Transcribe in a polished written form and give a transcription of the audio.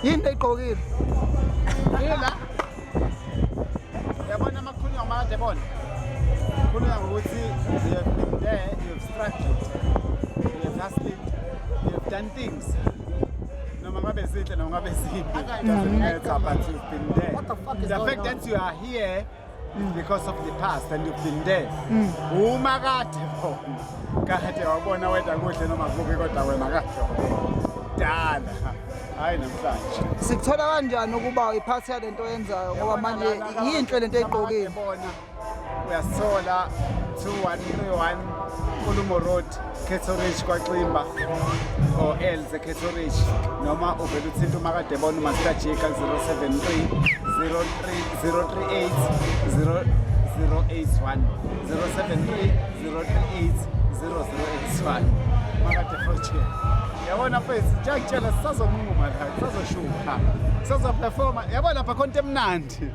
Yini eqokile? Yila. Yabona amakhulunywa uMakadebona. Khulunywa ngokuthi you have been there, you have struggled, you have hustled, you have done things. Noma ngabe zinhle noma ngabe zimbi, doesn't matter, but you've been there. What the fuck is the going fact on? that you are here is because of the past and you've been there. UMAKADEBONA. Kade wabona wena kuhle noma kubi kodwa wena kasho. Dala. Hayi namhlanje. Sikuthola kanjani ukuba uyiphathi yalento oyenzayo ngoba manje yinhle lento eyiqokile. Uyasithola 2131 Kulumo Road, Ketorich kwaXimba or Elze Ketorich noma uvela uthinta uMakadebona uMaster JIGGA 073 038 0081 073 038 0081 Makadebona. Yabona mfethu ngiyakutshela sisazomunga la, sisazoshupha. Sisazoperforma. Yabona lapha konke emnandi.